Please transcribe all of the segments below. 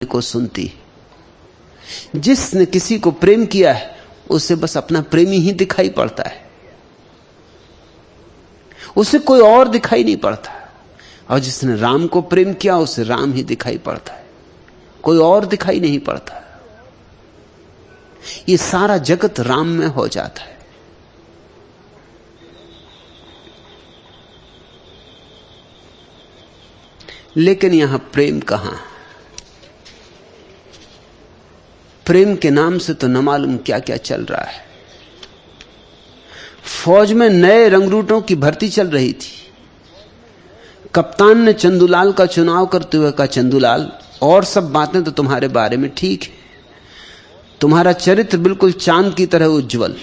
को सुनती। जिसने किसी को प्रेम किया है उसे बस अपना प्रेमी ही दिखाई पड़ता है, उसे कोई और दिखाई नहीं पड़ता। और जिसने राम को प्रेम किया उसे राम ही दिखाई पड़ता है, कोई और दिखाई नहीं पड़ता। ये सारा जगत राम में हो जाता है। लेकिन यहां प्रेम कहां? प्रेम के नाम से तो न मालूम क्या क्या चल रहा है। फौज में नए रंगरूटों की भर्ती चल रही थी। कप्तान ने चंदूलाल का चुनाव करते हुए कहा, चंदूलाल, और सब बातें तो तुम्हारे बारे में ठीक है, तुम्हारा चरित्र बिल्कुल चांद की तरह उज्जवल,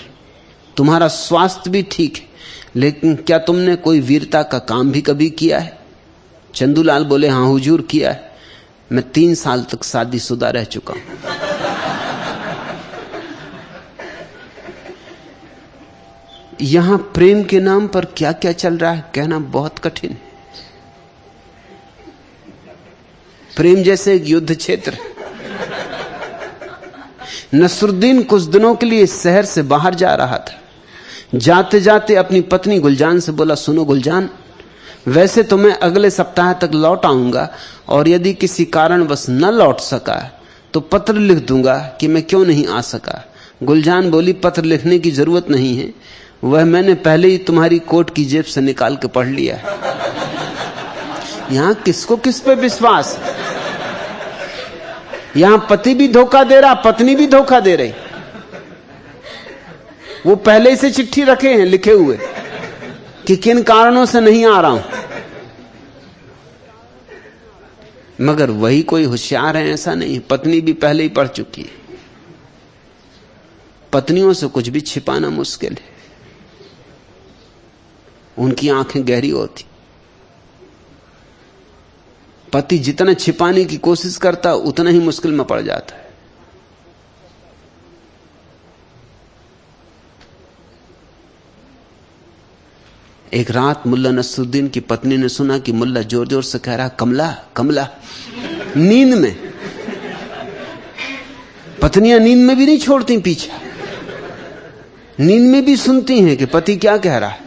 तुम्हारा स्वास्थ्य भी ठीक है, लेकिन क्या तुमने कोई वीरता का काम भी कभी किया है? चंदूलाल बोले, हां हुजूर, किया है। मैं 3 साल तक शादीशुदा रह चुका हूं। यहां प्रेम के नाम पर क्या क्या चल रहा है कहना बहुत कठिन है। प्रेम जैसे एक युद्ध क्षेत्र। नसरुद्दीन कुछ दिनों के लिए शहर से बाहर जा रहा था। जाते जाते अपनी पत्नी गुलजान से बोला, सुनो गुलजान, वैसे तो मैं अगले सप्ताह तक लौट आऊंगा, और यदि किसी कारणवश न लौट सका तो पत्र लिख दूंगा कि मैं क्यों नहीं आ सका। गुलजान बोली, पत्र लिखने की जरूरत नहीं है, वह मैंने पहले ही तुम्हारी कोट की जेब से निकाल के पढ़ लिया है। यहां किसको किस पे विश्वास है? यहां पति भी धोखा दे रहा, पत्नी भी धोखा दे रही। वो पहले से चिट्ठी रखे हैं लिखे हुए कि किन कारणों से नहीं आ रहा हूं। मगर वही कोई होशियार है ऐसा नहीं, पत्नी भी पहले ही पढ़ चुकी है। पत्नियों से कुछ भी छिपाना मुश्किल है, उनकी आंखें गहरी होती। पति जितना छिपाने की कोशिश करता उतना ही मुश्किल में पड़ जाता है। एक रात मुल्ला नसरुद्दीन की पत्नी ने सुना कि मुल्ला जोर जोर से कह रहा, कमला कमला, नींद में। पत्नियां नींद में भी नहीं छोड़ती पीछा, नींद में भी सुनती हैं कि पति क्या कह रहा है।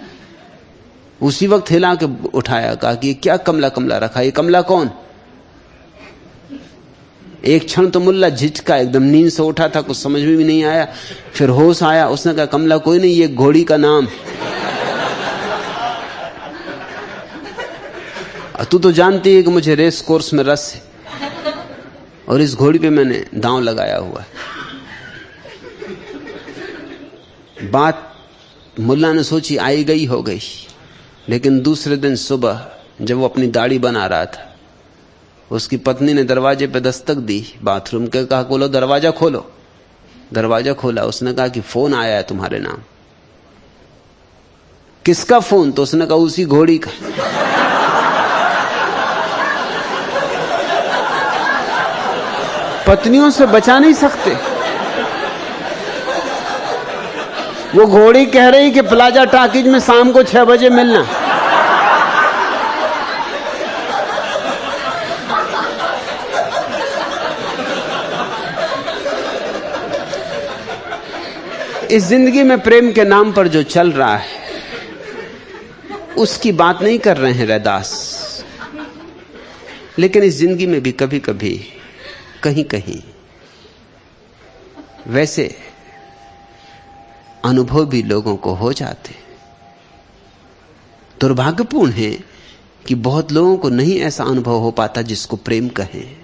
उसी वक्त हिला के उठाया, कहा कि क्या कमला कमला रखा, ये कमला कौन? एक क्षण तो मुल्ला झिझका, एकदम नींद से उठा था, कुछ समझ में भी नहीं आया। फिर होश आया, उसने कहा, कमला कोई नहीं, ये घोड़ी का नाम। तू तो जानती है कि मुझे रेस कोर्स में रस है, और इस घोड़ी पे मैंने दांव लगाया हुआ है। बात मुल्ला ने सोची आई गई हो गई, लेकिन दूसरे दिन सुबह जब वो अपनी दाढ़ी बना रहा था, उसकी पत्नी ने दरवाजे पे दस्तक दी बाथरूम के। कहा, खोलो दरवाजा खोलो। दरवाजा खोला, उसने कहा कि फोन आया है तुम्हारे नाम। किसका फोन? तो उसने कहा, उसी घोड़ी का। पत्नियों से बचा नहीं सकते। वो घोड़ी कह रही कि प्लाजा टाकीज में शाम को 6 बजे मिलना। इस जिंदगी में प्रेम के नाम पर जो चल रहा है उसकी बात नहीं कर रहे हैं रैदास, लेकिन इस जिंदगी में भी कभी कभी कहीं कहीं वैसे अनुभव भी लोगों को हो जाते। दुर्भाग्यपूर्ण है कि बहुत लोगों को नहीं ऐसा अनुभव हो पाता जिसको प्रेम कहें।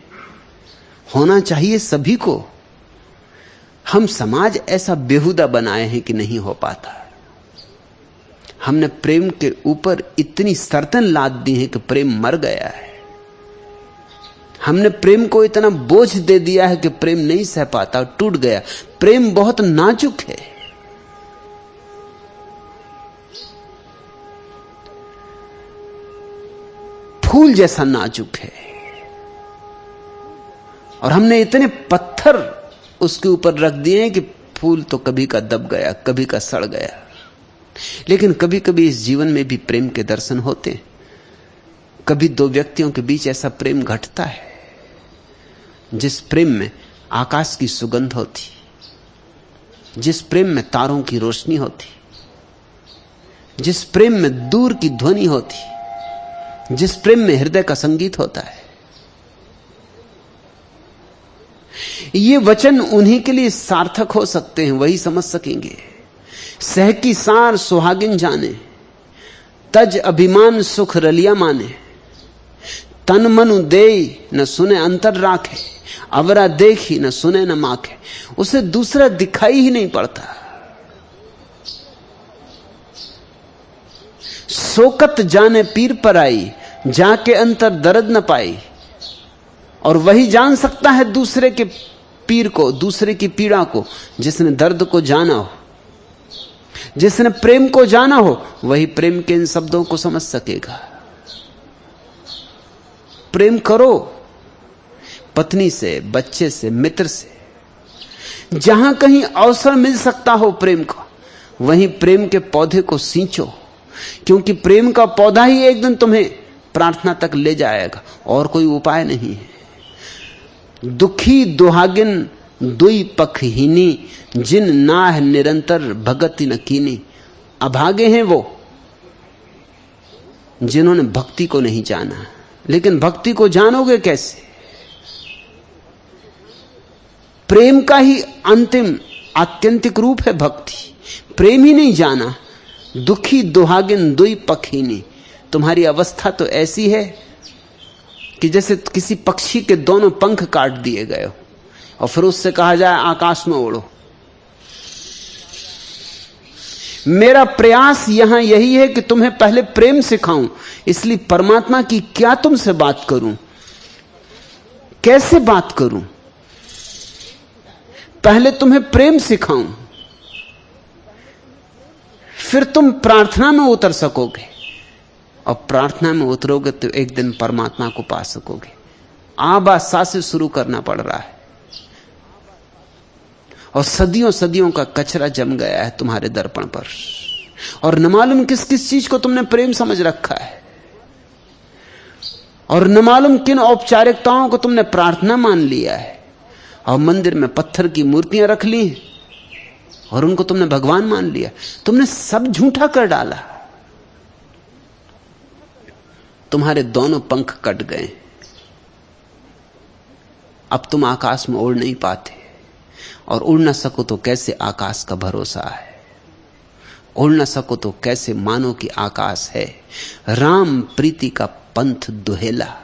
होना चाहिए सभी को। हम समाज ऐसा बेहुदा बनाए हैं कि नहीं हो पाता। हमने प्रेम के ऊपर इतनी शर्तें लाद दी हैं कि प्रेम मर गया है। हमने प्रेम को इतना बोझ दे दिया है कि प्रेम नहीं सह पाता, टूट गया। प्रेम बहुत नाजुक है। फूल जैसा नाजुक है, और हमने इतने पत्थर उसके ऊपर रख दिए हैं कि फूल तो कभी का दब गया, कभी का सड़ गया। लेकिन कभी कभी इस जीवन में भी प्रेम के दर्शन होते हैं। कभी दो व्यक्तियों के बीच ऐसा प्रेम घटता है जिस प्रेम में आकाश की सुगंध होती, जिस प्रेम में तारों की रोशनी होती, जिस प्रेम में दूर की ध्वनि होती, जिस प्रेम में हृदय का संगीत होता है। ये वचन उन्हीं के लिए सार्थक हो सकते हैं, वही समझ सकेंगे। सह की सार सुहागिन जाने, तज अभिमान सुख रलिया माने, तन मनु दे न सुने अंतर राखे, अवरा देखी न सुने न माखे। उसे दूसरा दिखाई ही नहीं पड़ता। सोकत जाने पीर पर आई, जाके अंतर दर्द न पाई। और वही जान सकता है दूसरे के पीर को, दूसरे की पीड़ा को, जिसने दर्द को जाना हो, जिसने प्रेम को जाना हो, वही प्रेम के इन शब्दों को समझ सकेगा। प्रेम करो, पत्नी से, बच्चे से, मित्र से, जहां कहीं अवसर मिल सकता हो प्रेम का, वहीं प्रेम के पौधे को सींचो, क्योंकि प्रेम का पौधा ही एक दिन तुम्हें प्रार्थना तक ले जाएगा, और कोई उपाय नहीं है। दुखी दुहागिन दुई पखहीनी, जिन नाह निरंतर भगति न कीनी। अभागे हैं वो जिन्होंने भक्ति को नहीं जाना। लेकिन भक्ति को जानोगे कैसे? प्रेम का ही अंतिम आत्यंतिक रूप है भक्ति। प्रेम ही नहीं जाना। दुखी दुहागिन दुई पखहीनी, तुम्हारी अवस्था तो ऐसी है कि जैसे किसी पक्षी के दोनों पंख काट दिए गए हो और फिर उससे कहा जाए आकाश में उड़ो। मेरा प्रयास यहां यही है कि तुम्हें पहले प्रेम सिखाऊं, इसलिए परमात्मा की क्या तुमसे बात करूं, कैसे बात करूं, पहले तुम्हें प्रेम सिखाऊं, फिर तुम प्रार्थना में उतर सकोगे। और प्रार्थना में उतरोगे तो एक दिन परमात्मा को पा सकोगे। आबा से शुरू करना पड़ रहा है, और सदियों सदियों का कचरा जम गया है तुम्हारे दर्पण पर, और न मालूम किस किस चीज को तुमने प्रेम समझ रखा है, और न मालूम किन औपचारिकताओं को तुमने प्रार्थना मान लिया है, और मंदिर में पत्थर की मूर्तियां रख ली और उनको तुमने भगवान मान लिया। तुमने सब झूठा कर डाला। तुम्हारे दोनों पंख कट गए। अब तुम आकाश में उड़ नहीं पाते, और उड़ ना सको तो कैसे आकाश का भरोसा है, उड़ ना सको तो कैसे मानो कि आकाश है। राम प्रीति का पंथ दुहेला,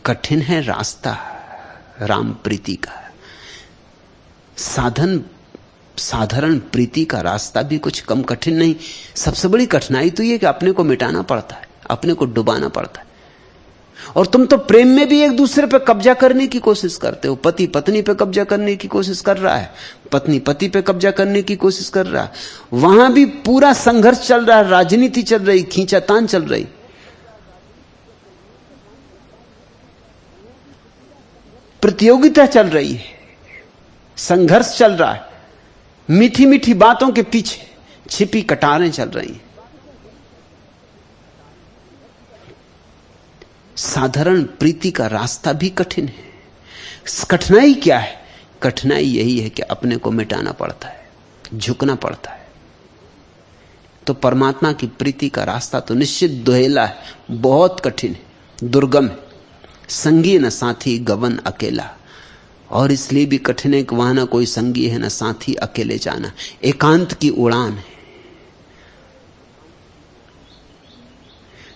कठिन है रास्ता राम प्रीति का। साधारण प्रीति का रास्ता भी कुछ कम कठिन नहीं। सबसे बड़ी कठिनाई तो यह कि अपने को मिटाना पड़ता है, अपने को डुबाना पड़ता है। और तुम तो प्रेम में भी एक दूसरे पर कब्जा करने की कोशिश करते हो। पति पत्नी पे कब्जा करने की कोशिश कर रहा है, पत्नी पति पे कब्जा करने की कोशिश कर रहा है। वहां भी पूरा संघर्ष चल रहा है, राजनीति चल रही, खींचातान चल रही। प्रतियोगिता चल रही है, संघर्ष चल रहा है, मीठी मीठी बातों के पीछे छिपी कटारें चल रही हैं। साधारण प्रीति का रास्ता भी कठिन है। कठिनाई क्या है? कठिनाई यही है कि अपने को मिटाना पड़ता है, झुकना पड़ता है। तो परमात्मा की प्रीति का रास्ता तो निश्चित दुहेला है, बहुत कठिन है, दुर्गम है। संगी न साथी गवन अकेला, और इसलिए भी कठिन है कि वहां ना कोई संगी है, ना साथी, अकेले जाना। एकांत की उड़ान है।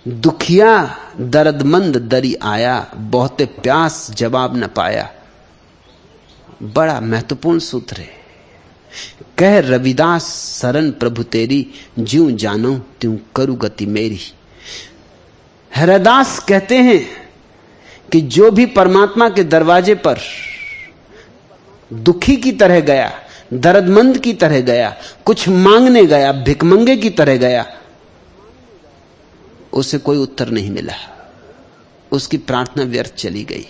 दुखिया दर्दमंद दरी आया, बहुते प्यास जवाब न पाया। बड़ा महत्वपूर्ण सूत्र है। कह रविदास शरण प्रभु तेरी, ज्यों जानो त्यों करू गति मेरी। हरिदास कहते हैं कि जो भी परमात्मा के दरवाजे पर दुखी की तरह गया, दर्दमंद की तरह गया, कुछ मांगने गया, भिखमंगे की तरह गया, उसे कोई उत्तर नहीं मिला, उसकी प्रार्थना व्यर्थ चली गई।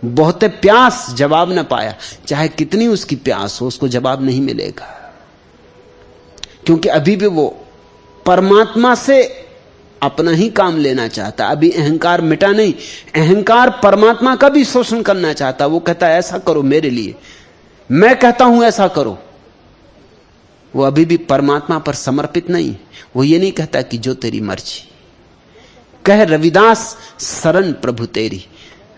बहुत प्यास जवाब न पाया, चाहे कितनी उसकी प्यास हो, उसको जवाब नहीं मिलेगा, क्योंकि अभी भी वो परमात्मा से अपना ही काम लेना चाहता, अभी अहंकार मिटा नहीं। अहंकार परमात्मा का भी शोषण करना चाहता। वो कहता है ऐसा करो मेरे लिए, मैं कहता हूं ऐसा करो। वो अभी भी परमात्मा पर समर्पित नहीं। वो ये नहीं कहता कि जो तेरी मर्जी। कह रविदास शरण प्रभु तेरी।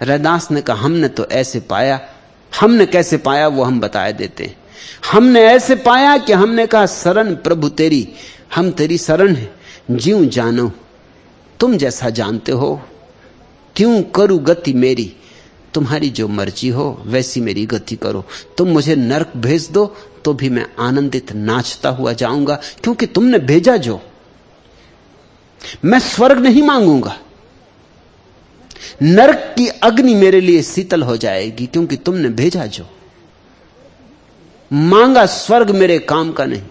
रविदास ने कहा हमने तो ऐसे पाया, हमने कैसे पाया वो हम बताए देते हैं। हमने ऐसे पाया कि हमने कहा शरण प्रभु तेरी, हम तेरी शरण है, ज्यूं जानो तुम जैसा जानते हो, त्यों करूं गति मेरी, तुम्हारी जो मर्जी हो वैसी मेरी गति करो। तुम मुझे नरक भेज दो तो भी मैं आनंदित नाचता हुआ जाऊंगा, क्योंकि तुमने भेजा जो। मैं स्वर्ग नहीं मांगूंगा, नरक की अग्नि मेरे लिए शीतल हो जाएगी, क्योंकि तुमने भेजा जो। मांगा स्वर्ग मेरे काम का नहीं,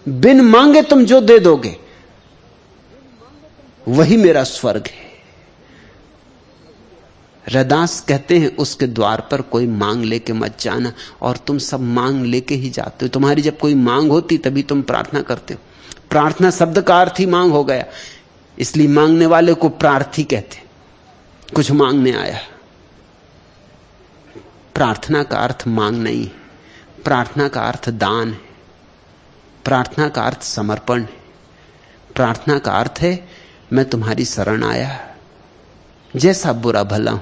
बिन मांगे तुम जो दे दोगे वही मेरा स्वर्ग है। रैदास कहते हैं उसके द्वार पर कोई मांग लेके मत जाना, और तुम सब मांग लेके ही जाते हो। तुम्हारी जब कोई मांग होती तभी तुम प्रार्थना करते हो। प्रार्थना शब्द का अर्थ ही मांग हो गया, इसलिए मांगने वाले को प्रार्थी कहते। कुछ मांगने आया। प्रार्थना का अर्थ मांग नहीं है, प्रार्थना का अर्थ दान है, प्रार्थना का अर्थ समर्पण है। प्रार्थना का अर्थ है मैं तुम्हारी शरण आया, जैसा बुरा भला हूं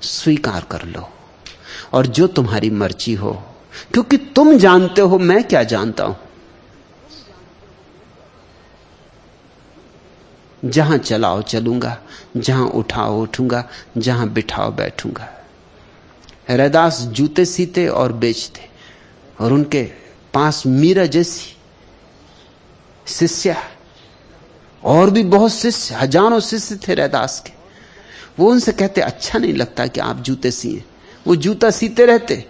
स्वीकार कर लो, और जो तुम्हारी मर्जी हो, क्योंकि तुम जानते हो मैं क्या जानता हूं। जहां चलाओ चलूंगा, जहां उठाओ उठूंगा, जहां बिठाओ बैठूंगा। रैदास जूते सीते और बेचते, और उनके पास मीरा जैसी शिष्या और भी बहुत शिष्य, हजारों शिष्य थे रैदास के। वो उनसे कहते अच्छा नहीं लगता कि आप जूते सिए। वो जूता सीते रहते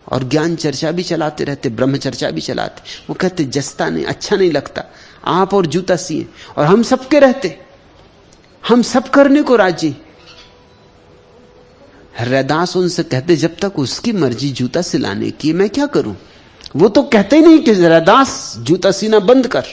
और ज्ञान चर्चा भी चलाते रहते, ब्रह्म चर्चा भी चलाते। वो कहते जस्ता नहीं, अच्छा नहीं लगता आप और जूता सिए, और हम सबके रहते, हम सब करने को राजी। रैदास उनसे कहते जब तक उसकी मर्जी जूता सिलाने की, मैं क्या करूं। वो तो कहते ही नहीं कि रैदास जूता सीना बंद कर।